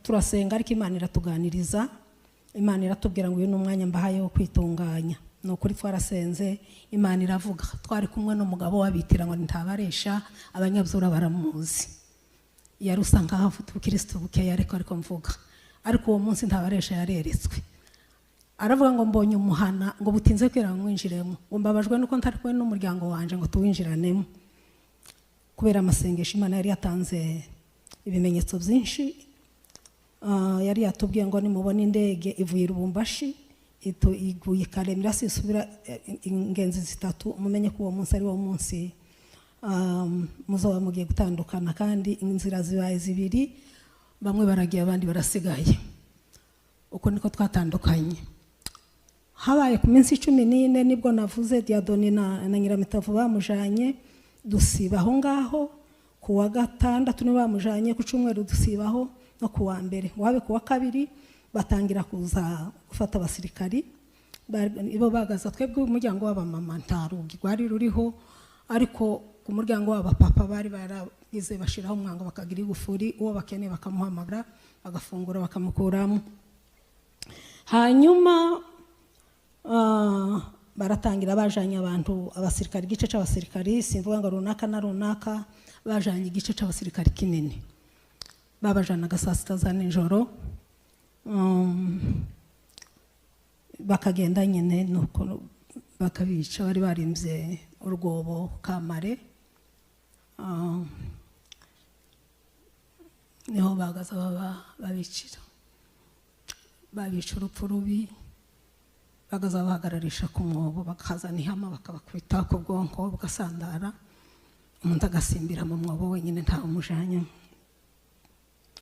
turasenga ariko Imana iratuganiriza, Imana iratubwira ngo uyu ni umwanya mbahaye wo kwitunganya. Nukuri twarasenze, Imana iravuga. Twari kumwe n'umugabo wabitira ngo ntabaresha, abanyabyura baramuzi. Yarusa nkaho afite ubukristo bukeya ariko mvuga. Ariko uwo munsi ntabaresha yareretswe. Aravuga ngo mbonye umuhana ngo butinze kwera mwinjiremo. Ngo mbabajwe nuko ntari kumwe n'umuryango wanje ngo tuwinjiranemo. Kubera amasengesho Imana yari yatanze ibimenyetso byinshi. Yari yatubwiye ngo nimubona indege ivuye Lubumbashi iguye Karemera sisubira ingenzi zitatu, mumenye ko uwo munsi ari wo munsi muzoba mugiye gutandukana, kandi inzira zibaye zibiri, bamwe baragiye abandi barasigaye. Uko niko twatandukanye. Habaye ku minsi 14 nibwo navuze Diadoni na Nyiramitavu bamujanye, dusibaho ngaho ku wa gatandatu nibo bamujanye, ku cyumweru dusibaho no ku wa mbere. Wabe ku wa kabiri batangira kuza gufata abasirikari, ibo bagaza twebwe umuryango w'abamama ntarugi gwari ruriho, ariko ku muryango w'abapapa bari baragize bashiraho umwango bakagira igufuri, uwo bakeneye bakamuhamagara bagafungura bakamukuramo. Hanyuma baratangira bajanye abantu abasirikari, igice c'abasirikari simvuga ngo runaka na runaka, bajanye igice c'abasirikari kinini, babajanaga saa sita za nijoro. Bakagenda nyine nuko bakabica, bari barimvye urwobo Kamare. Niho bagaza babicira, babica urupfu rubi, bagaza bahagararisha ku mwobo, bakazana ihama bakabakubita ku bwonko bugasandara, umuntu agasimbira mu mwobo wenyine nta umujanye.